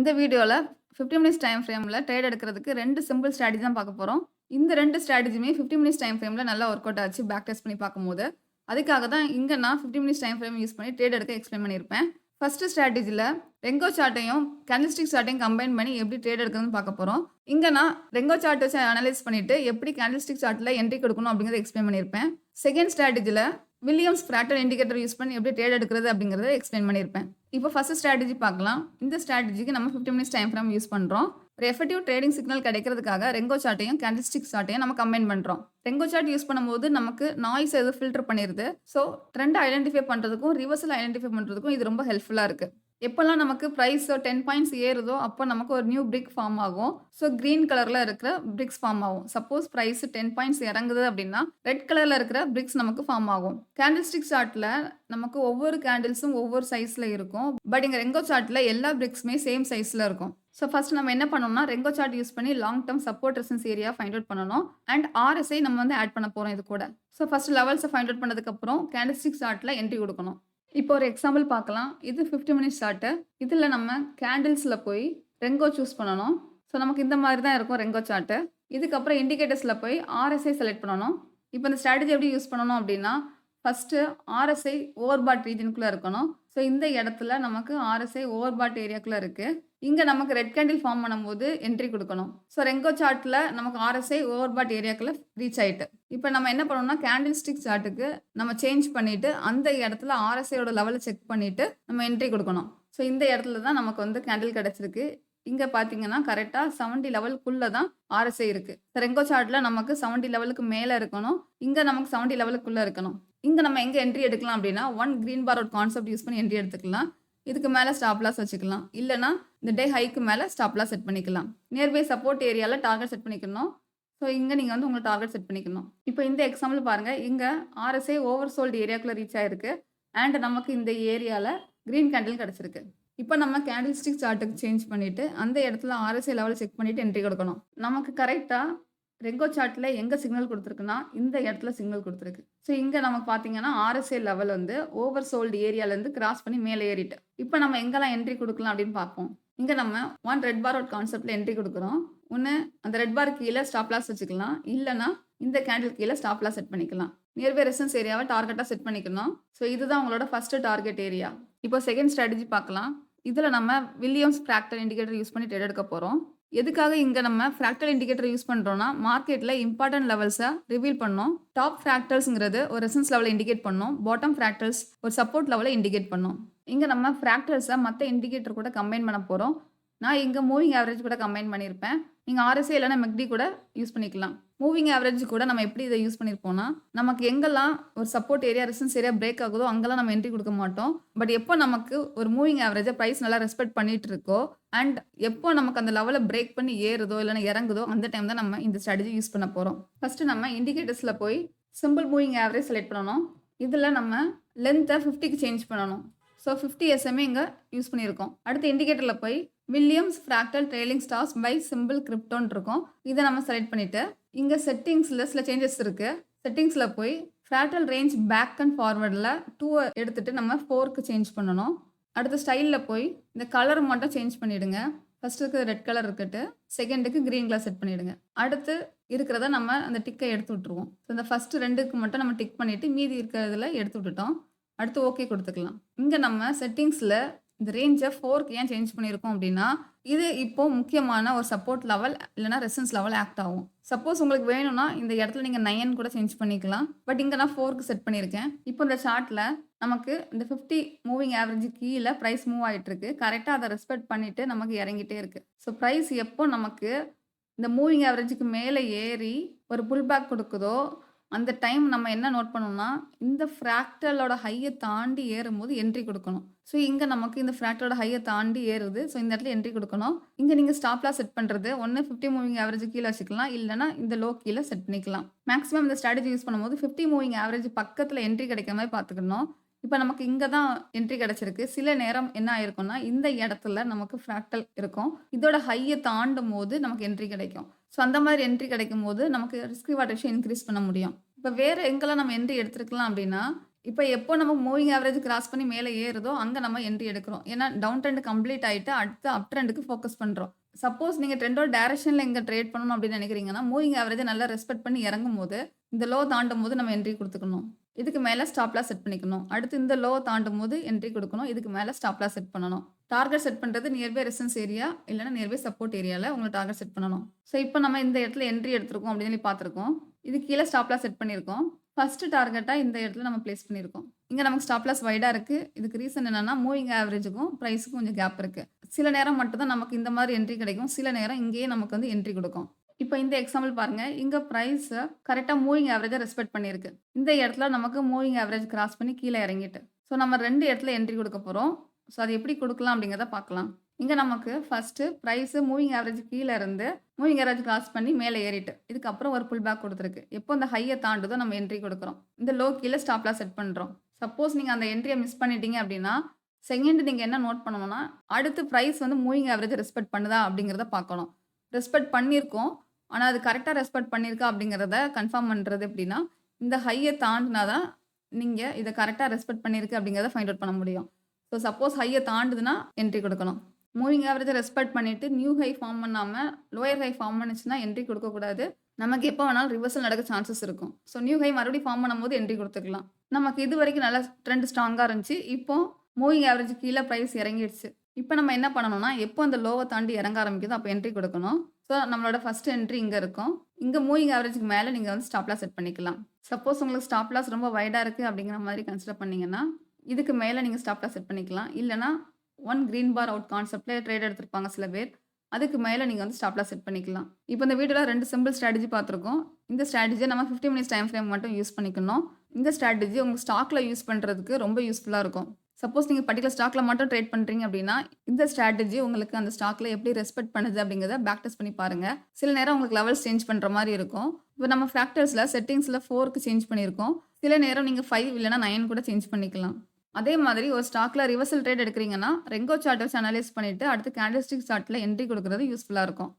இந்த வீடியோல 15 minutes time ஃப்ரேம்ல ட்ரேட் எடுக்கிறதுக்கு 2 சிம்பிள் ஸ்ட்ராட்டஜி தான் பார்க்க போறோம். இந்த 2 ஸ்ட்ராட்டஜியுமே 15 மினிட்ஸ் டைம் ஃப்ரேம்ல நல்லா ஒர்க் அவுட் ஆச்சு பேக் டெஸ்ட் பண்ணி பார்க்கும்போது. அதுக்காக தான் இங்க நான் 15 மினிட்ஸ் டைம் ஃப்ரேம் யூஸ் பண்ணி ட்ரேட் எடுக்க எக்ஸ்பிளைன் பண்ணியிருப்பேன். ஃபர்ஸ்ட் ஸ்ட்ராட்டஜில ரெங்கோ சார்ட்டையும் கேண்டில்ஸ்டிக் சார்ட்டையும் கம்பைன் பண்ணி எப்படி ட்ரேட் எடுக்கிறதுன்னு பார்க்க போறோம். இங்க நான் ரெங்கோ சார்ட் வச்சு அனலைஸ் பண்ணிட்டு எப்படி கேண்டில்ஸ்டிக் சார்ட்ல என்ட்ரி கொடுக்கணும் அப்படிங்கறத எக்ஸ்பிளைன் பண்ணியிருப்பேன். செகண்ட் ஸ்ட்ராட்டஜில வில்லியம்ஸ் ஃப்ராக்டல் இண்டிகேட்டர் யூஸ் பண்ணி எப்படி ட்ரேட் எடுக்கிறது அப்படிங்கறத எக்ஸ்பிளைன் பண்ணியிருப்பேன். இப்போ ஃபர்ஸ்ட் ஸ்ட்ராட்டஜி பார்க்கலாம். இந்த ஸ்ட்ராட்டஜிக்கு நம்ம 15 மினிட்ஸ் டைம் ஃப்ரேம் யூஸ் பண்றோம். ஒரு எஃபெக்டிவ் ட்ரேடிங் சிக்னல் கிடைக்கிறதுக்காக ரெங்கோ சார்ட்டையும் கேண்டில்ஸ்டிக் சார்ட்டையும் நம்ம கம்பைன் பண்றோம். ரெங்கோ சார்ட் யூஸ் பண்ணும்போது நமக்கு நாய்ஸ் எதுவும் ஃபில்டர் பண்ணிடுது. ஸோ ட்ரெண்ட் ஐடென்டிஃபை பண்றதுக்கும் ரிவர்சல் ஐடென்டிஃபை பண்றதுக்கும் இது ரொம்ப ஹெல்ப்ஃபுல்லா இருக்கு. எப்பெல்லாம் நமக்கு பிரைஸ் 10 பாயிண்ட்ஸ் ஏறுதோ அப்போ நமக்கு ஒரு நியூ பிரிக் ஃபார்ம் ஆகும். ஸோ கிரீன் கலர்ல இருக்கிற பிரிக்ஸ் ஃபார்ம் ஆகும். சப்போஸ் பிரைஸ் 10 பாயிண்ட்ஸ் இறங்குது அப்படின்னா ரெட் கலர்ல இருக்கிற பிரிக்ஸ் நமக்கு ஃபார்ம் ஆகும். கேண்டில்ஸ்டிக் சார்ட்ல நமக்கு ஒவ்வொரு கேண்டில்ஸும் ஒவ்வொரு சைஸ்ல இருக்கும். பட் இங்க ரெங்கோ சார்ட்ல எல்லா பிரிக்ஸுமே சேம் சைஸ்ல இருக்கும். ஸோ ஃபர்ஸ்ட் நம்ம என்ன பண்ணணும்னா ரெங்கோ சார்ட் யூஸ் பண்ணி long term support resistance area find out பண்ணணும். அண்ட் RSI நம்ம வந்து ஆட் பண்ண போறோம் இது கூட. ஸோ ஃபர்ஸ்ட் லெவல்ஸை ஃபைண்ட் அவுட் பண்ணதுக்கு அப்புறம் கேண்டில்ஸ்டிக் சார்ட்ல என்ட்ரி கொடுக்கணும். இப்போ ஒரு எக்ஸாம்பிள் பார்க்கலாம். இது 15 மினிட்ஸ் சார்ட்டு. இதில் நம்ம கேண்டில்ஸில் போய் ரெங்கோ சூஸ் பண்ணணும். ஸோ நமக்கு இந்த மாதிரி தான் இருக்கும் ரெங்கோ சார்ட்டு. இதுக்கப்புறம் இண்டிகேட்டர்ஸில் போய் RSI செலக்ட் பண்ணணும். இப்போ இந்த ஸ்ட்ராட்டஜி எப்படி யூஸ் பண்ணணும் அப்படின்னா ஃபஸ்ட்டு RSI ஓவர்பாட் ரீஜனுக்குள்ளே இருக்கணும். ஸோ இந்த இடத்துல நமக்கு RSI ஓவர்பாட் ஏரியாக்குள்ளே இருக்குது. இங்கே நமக்கு ரெட் கேண்டில் ஃபார்ம் பண்ணும்போது என்ட்ரி கொடுக்கணும். ஸோ ரெங்கோ சார்ட்டில் நமக்கு RSI ஓவர்பாட் ஏரியாக்குள்ளே ரீச் ஆகிட்டு இப்போ நம்ம என்ன பண்ணணும்னா கேண்டில்ஸ்டிக் சார்ட்டுக்கு நம்ம சேஞ்ச் பண்ணிவிட்டு அந்த இடத்துல RSIயோட லெவலை செக் பண்ணிவிட்டு நம்ம என்ட்ரி கொடுக்கணும். ஸோ இந்த இடத்துல தான் நமக்கு வந்து கேண்டில் கிடச்சிருக்கு. இங்கே பார்த்தீங்கன்னா கரெக்டாக 70 லெவலுக்குள்ளே தான் RSI இருக்குது. ரெங்கோ சார்ட்டில் நமக்கு 70 லெவலுக்கு மேலே இருக்கணும். இங்கே நமக்கு 70 லெவலுக்குள்ளே இருக்கணும். இங்கே நம்ம எங்கே என்ட்ரி எடுக்கலாம் அப்படின்னா கிரீன் பார் அவுட் கான்செப்ட் யூஸ் பண்ணி என்ட்ரி எடுத்துக்கலாம். இதுக்கு மேலே ஸ்டாப் லாஸ் வச்சுக்கலாம். இல்லைனா இந்த டே ஹைக்கு மேலே ஸ்டாப் லாஸ் செட் பண்ணிக்கலாம். நியர்பை சப்போர்ட் ஏரியாவில் டார்கெட் செட் பண்ணிக்கணும். ஸோ இங்கே நீங்கள் வந்து உங்களை டார்கெட் செட் பண்ணிக்கணும். இப்போ இந்த எக்ஸாம்பிள் பாருங்கள். இங்கே RSI ஓவர் சோல்டு ஏரியாக்குள்ளே ரீச் ஆயிருக்கு. அண்ட் நமக்கு இந்த ஏரியாவில் க்ரீன் கேண்டில் கிடச்சிருக்கு. இப்போ நம்ம கேண்டில்ஸ்டிக் சார்ட்டுக்கு சேஞ்ச் பண்ணிவிட்டு அந்த இடத்துல RSI லெவல் செக் பண்ணிவிட்டு என்ட்ரி கொடுக்கணும். நமக்கு கரெக்டாக ரெங்கோ சார்ட்டில் எங்கே சிக்னல் கொடுத்துருக்குன்னா இந்த இடத்துல சிக்னல் கொடுத்துருக்கு. ஸோ இங்கே நமக்கு பார்த்தீங்கன்னா RSI லெவல் வந்து ஓவர் சோல்டு ஏரியாலேருந்து கிராஸ் பண்ணி மேலே ஏறிட்டு இப்போ நம்ம எங்கெல்லாம் என்ட்ரி கொடுக்கலாம் அப்படின்னு பார்ப்போம். இங்கே நம்ம ரெட் பார் அவுட் கான்செப்டில் என்ட்ரி கொடுக்குறோம். ஒன்று அந்த ரெட் பார் கீழே ஸ்டாப் லாஸ் வச்சுக்கலாம். இல்லைனா இந்த கேண்டில் கீழே ஸ்டாப் லாஸ் செட் பண்ணிக்கலாம். நியர்பை ரெசிஸ்டன்ஸ் ஏரியாவை டார்கெட்டாக செட் பண்ணிக்கணும். ஸோ இதுதான் உங்களோட ஃபர்ஸ்ட் டார்கெட் ஏரியா. இப்போ செகண்ட் ஸ்ட்ராட்டஜி பார்க்கலாம். இதில் நம்ம வில்லியம்ஸ் ஃப்ராக்டல் இண்டிகேட்டர் யூஸ் பண்ணி ட்ரேட் எடுக்க போகிறோம். எதுக்காக இங்கே நம்ம ஃப்ராக்டல் இண்டிகேட்டர் யூஸ் பண்ணுறோம்னா மார்க்கெட்டில் இம்பார்ட்டன்ட் லெவல்ஸை ரிவீல் பண்ணோம். டாப் ஃப்ராக்டல்ஸுங்கிறது ஒரு ரெசன்ஸ் லெவலை இண்டிகேட் பண்ணோம். பாட்டம் ஃப்ராக்டல்ஸ் ஒரு சப்போர்ட் லெவலை இண்டிகேட் பண்ணோம். இங்கே நம்ம ஃப்ராக்டல்ஸை மற்ற இண்டிகேட்டர் கூட கம்பைன் பண்ண போகிறோம். நான் இங்கே மூவிங் ஆவரேஜ் கூட கம்பைன் பண்ணியிருப்பேன். நீங்கள் RSI இல்லைனா MACD கூட யூஸ் பண்ணிக்கலாம். மூவிங் ஆவரேஜ் கூட நம்ம எப்படி இதை யூஸ் பண்ணியிருப்போம்னா நமக்கு எங்கெல்லாம் ஒரு support area resistance area break ஆகுதோ அங்கெல்லாம் நம்ம என்ட்ரி கொடுக்க மாட்டோம். பட் எப்போ நமக்கு ஒரு மூவிங் ஆவரேஜை ப்ரைஸ் நல்லா ரெஸ்பெக்ட் பண்ணிட்டு இருக்கோ அண்ட் எப்போ நமக்கு அந்த லெவலை பிரேக் பண்ணி ஏறுதோ இல்லைனா இறங்குதோ அந்த டைம் தான் நம்ம இந்த ஸ்ட்ராட்டஜி யூஸ் பண்ண போகிறோம். ஃபஸ்ட்டு நம்ம இண்டிகேட்டர்ஸில் போய் சிம்பிள் மூவிங் ஆவரேஜ் செலக்ட் பண்ணணும். இதில் நம்ம லென்த்தை 50க்கு சேஞ்ச் பண்ணணும். ஸோ 50 SMA இங்கே யூஸ் பண்ணியிருக்கோம். அடுத்து இண்டிகேட்டரில் போய் Williams fractal trailing stars by simple Krypton இருக்கும். இதை நம்ம செலக்ட் பண்ணிவிட்டு இங்கே செட்டிங்ஸில் சில சேஞ்சஸ் இருக்குது. செட்டிங்ஸில் போய் ஃப்ராக்டல் ரேஞ்ச் பேக் அண்ட் ஃபார்வர்டில் 2 எடுத்துகிட்டு நம்ம 4க்கு சேஞ்ச் பண்ணணும். அடுத்து ஸ்டைலில் போய் இந்த கலர் மட்டும் சேஞ்ச் பண்ணிவிடுங்க. ஃபஸ்ட்டுக்கு ரெட் கலர் இருக்கட்டு, செகண்டுக்கு க்ரீன் கலர் செட் பண்ணிவிடுங்க. அடுத்து இருக்கிறத நம்ம அந்த டிக்கை எடுத்து விட்ருவோம். ஸோ இந்த ஃபஸ்ட்டு 2க்கு மட்டும் நம்ம டிக் பண்ணிவிட்டு மீதி இருக்கிறதுல எடுத்து விட்டுட்டோம். அடுத்து ஓகே கொடுத்துக்கலாம். இங்கே நம்ம செட்டிங்ஸில் இந்த ரேஞ்சை 4க்கு ஏன் சேஞ்ச் பண்ணியிருக்கோம் அப்படின்னா இது இப்போ முக்கியமான ஒரு சப்போர்ட் லெவல் இல்லைனா ரெசிஸ்டன்ஸ் லெவல் ஆக்ட் ஆகும். சப்போஸ் உங்களுக்கு வேணும்னா இந்த இடத்துல நீங்கள் 9 கூட சேஞ்ச் பண்ணிக்கலாம். பட் இங்கே நான் 4க்கு செட் பண்ணியிருக்கேன். இப்போ இந்த சார்ட்டில் நமக்கு இந்த 50 மூவிங் ஆவரேஜ் கீழே ப்ரைஸ் மூவ் ஆகிட்டு இருக்கு. கரெக்டாக அதை ரெஸ்பெக்ட் பண்ணிவிட்டு நமக்கு இறங்கிட்டே இருக்குது. ஸோ ப்ரைஸ் எப்போ நமக்கு இந்த மூவிங் ஆவரேஜுக்கு மேலே ஏறி ஒரு புல் பேக் கொடுக்குதோ அந்த டைம் நம்ம என்ன நோட் பண்ணணும்னா இந்த ஃப்ராக்டலோட ஹையை தாண்டி ஏறும்போது என்ட்ரி கொடுக்கணும். ஸோ இங்கே நமக்கு இந்த ஃப்ராக்டலோட ஹையை தாண்டி ஏறுது. ஸோ இந்த இடத்துல என்ட்ரி கொடுக்கணும். இங்கே நீங்கள் ஸ்டாப் லாஸ் செட் பண்ணுறது 50 மூவிங் ஆவரேஜ் கீழே வச்சுக்கலாம். இல்லைனா இந்த லோ கீழே செட் பண்ணிக்கலாம். மேக்ஸிமம் இந்த ஸ்ட்ராட்டஜி யூஸ் பண்ணும்போது 50 மூவிங் ஆவரேஜ் பக்கத்தில் என்ட்ரி கிடைக்கிற மாதிரி பார்த்துக்கணும். இப்போ நமக்கு இங்கே தான் என்ட்ரி கிடச்சிருக்கு. சில நேரம் என்ன ஆயிருக்கும்னா இந்த இடத்துல நமக்கு ஃப்ராக்டல் இருக்கும். இதோட ஹையை தாண்டும் போது நமக்கு என்ட்ரி கிடைக்கும். ஸோ அந்த மாதிரி என்ட்ரி கிடைக்கும் போது நமக்கு ரிஸ்க் ரிவார்ட் ரேஷியோ இன்க்ரீஸ் பண்ண முடியும். இப்போ வேறு எங்கெல்லாம் நம்ம என்ட்ரி எடுத்துருக்கலாம் அப்படின்னா இப்ப எப்போ நம்ம மூவிங் ஆவரேஜ் கிராஸ் பண்ணி மேல ஏறுதோ, அங்க நம்ம என்ட்ரி எடுக்கிறோம். ஏன்னா டவுன் ட்ரெண்ட் கம்ப்ளீட் ஆயிட்டு, அடுத்து அப் ட்ரெண்டுக்கு ஃபோக்கஸ் பண்றோம். சப்போஸ் நீங்க ட்ரெண்டோட டைரக்ஷன்ல எங்க ட்ரேட் பண்ணணும் அப்படின்னு நினைக்கிறீங்கன்னா, மூவிங் ஆவரேஜ நல்லா ரெஸ்பெக்ட் பண்ணி இறங்கும்போது, இந்த லோ தாண்டும்போது நம்ம என்ட்ரி குடுத்துக்கணும். இதுக்கு மேல ஸ்டாப் லாஸ் செட் பண்ணிக்கணும். அடுத்து இந்த லோ தாண்டும்போது என்ட்ரி குடுக்கணும். இதுக்கு மேல ஸ்டாப் லாஸ் செட் பண்ணணும். டார்கெட் செட் பண்றது நியர் பை ரெசிஸ்டன்ஸ் ஏரியா இல்லன்னா நியர் பை சப்போர்ட் ஏரியால உங்க டார்கெட் செட் பண்ணணும். ஸோ இப்ப நம்ம இந்த இடத்துல என்ட்ரி எடுத்திருக்கோம் அப்படின்னு சொல்லி பார்த்திருக்கோம். இதுக்கு கீழ ஸ்டாப் லாஸ் செட் பண்ணியிருக்கோம். ஃபர்ஸ்ட் டார்கெட்டா இந்த இடத்துல நம்ம பிளேஸ் பண்ணியிருக்கோம். இங்க நமக்கு ஸ்டாப் லாஸ் வைடா இருக்கு. இதுக்கு ரீசன் என்னன்னா, மூவிங் ஆவரேஜுக்கும் பிரைஸ்க்கும் கொஞ்சம் கேப் இருக்கு. சில நேரம் மட்டும் தான் நமக்கு இந்த மாரி என்ட்ரி கிடைக்கும். சில நேரம் இங்கேயே நமக்கு வந்து என்ட்ரி குடுக்கும். இப்ப இந்த எக்ஸாம்பிள் பாருங்க. இங்க பிரைஸ் கரெக்ட்டா மூவிங் ஆவரேஜ ரெஸ்பெக்ட் பண்ணியிருக்கு. இந்த இடத்துல நமக்கு மூவிங் ஆவரேஜ் கிராஸ் பண்ணி கீழ இறங்கிட்டு. ஸோ நம்ம 2 இடத்துல என்ட்ரி குடுக்க போறோம். ஸோ அது எப்படி குடுக்கலாம் அப்படிங்கிறத பார்க்கலாம். இங்க நமக்கு ஃபர்ஸ்ட் பிரைஸ் மூவிங் ஆவரேஜ் கீழ இருந்து மூவிங் ஆவரேஜ் கிராஸ் பண்ணி மேல ஏறிட்டு. இதுக்கப்புறம் ஒரு புல் பேக் குடுத்திருக்கு. எப்போ இந்த ஹைய தாண்டுதோ நம்ம என்ட்ரி குடுக்குறோம். இந்த லோ கீழ ஸ்டாப் லாஸ் செட் பண்றோம். சப்போஸ் நீங்க அந்த என்ட்ரிய மிஸ் பண்ணிட்டீங்க அப்படின்னா, செகண்ட் நீங்க என்ன நோட் பண்ணணும்னா, அடுத்து பிரைஸ் வந்து மூவிங் ஆவரேஜ ரெஸ்பெக்ட் பண்ணுதா அப்படிங்கிறத பார்க்கணும். ரெஸ்பெக்ட் பண்ணியிருக்கோம். ஆனா அது கரெக்ட்டா ரெஸ்பெக்ட் பண்ணியிருக்கா அப்படிங்கிறத கன்ஃபார்ம் பண்றது எப்படின்னா, இந்த ஹைய தாண்டுனா தான் நீங்க இத கரெக்ட்டா ரெஸ்பெக்ட் பண்ணியிருக்கு அப்படிங்கிறத ஃபைண்ட் அவுட் பண்ண முடியும். ஸோ சப்போஸ் ஹைய தாண்டுதுன்னா என்ட்ரி குடுக்கணும். மூவிங் ஆவரேஜ ரெஸ்பெக்ட் பண்ணிட்டு நியூ ஹை ஃபார்ம் பண்ணாம, லோயர் ஹை ஃபார்ம் பண்ணுச்சுன்னா என்ட்ரி குடுக்கக்கூடாது. நமக்கு எப்போ வேணாலும் ரிவர்சல் நடக்க சான்சஸ் இருக்கும். ஸோ நியூ ஹை மறுபடியும் ஃபார்ம் பண்ணும்போது என்ட்ரி குடுத்துக்கலாம். நமக்கு இதுவரைக்கும் நல்லா ட்ரெண்ட் ஸ்ட்ராங்கா இருந்துச்சு. இப்போ மூவிங் ஆவரேஜ் கீழ பிரைஸ் இறங்கிடுச்சு. இப்ப நம்ம என்ன பண்ணணும்னா, எப்போ அந்த லோவ தாண்டி இறங்க ஆரம்பிக்குதோ அப்ப என்ட்ரி குடுக்கணும். ஸோ நம்மளோட ஃபர்ஸ்ட் என்ட்ரி இங்க இருக்கும். இங்க மூவிங் ஆவரேஜ்க்கு மேல நீங்க வந்து ஸ்டாப் லாஸ் செட் பண்ணிக்கலாம். சப்போஸ் உங்களுக்கு ஸ்டாப் லாஸ் ரொம்ப வைடா இருக்கு அப்படிங்கிற மாரி கன்சிடர் பண்ணீங்கன்னா, இதுக்கு மேல நீங்க ஸ்டாப் லாஸ் செட் பண்ணிக்கலாம். இல்லன்னா, 1 கிரீன் பார் அவுட் கான்செப்ட்ல ட்ரேட் எடுத்திருப்பாங்க சில பேர். அதுக்கு மேல நீங்க வந்து ஸ்டாப் லாஸ் செட் பண்ணிக்கலாம். இப்ப இந்த வீடியோல 2 சிம்பிள் ஸ்ட்ராட்டஜி பார்த்திருக்கோம். இந்த ஸ்ட்ராட்டஜிய நம்ம 15 மினிட்ஸ் டைம் ஃப்ரேம் மட்டும் யூஸ் பண்ணிக்கணும். இந்த ஸ்ட்ராட்டஜி உங்க ஸ்டாக்ல யூஸ் பண்றதுக்கு ரொம்ப யூஸ்ஃபுல்லா இருக்கும். சப்போஸ் நீங்க பர்ட்டிகுலர் ஸ்டாக்ல மட்டும் ட்ரேட் பண்றீங்க அப்படின்னா, இந்த ஸ்ட்ராட்டஜி உங்களுக்கு அந்த ஸ்டாக்ல எப்படி ரெஸ்பெக்ட் பண்ணுது அப்படிங்கிறத பேக் டெஸ்ட் பண்ணி பாருங்க. சில நேரம் உங்களுக்கு லெவல்ஸ் சேஞ்ச் பண்ற மாரி இருக்கும். இப்ப நம்ம ஃபேக்டர்ஸ்ல செட்டிங்ஸ்ல 4க்கு சேஞ்ச் பண்ணியிருக்கோம். சில நேரம் நீங்க 5 இல்லன்னா 9 கூட சேஞ்ச் பண்ணிக்கலாம். அதே மாதிரி ஒரு ஸ்டாக்ல ரிவர்சல் ட்ரேட் எடுக்கிறீங்கன்னா, ரெங்கோ சார்ட் வச்சு அனலைஸ் பண்ணிட்டு அடுத்து கேண்டில்ஸ்டிக் சார்ட்ல என்ட்ரி குடுக்குறது யூஸ்ஃபுல்லா இருக்கும்.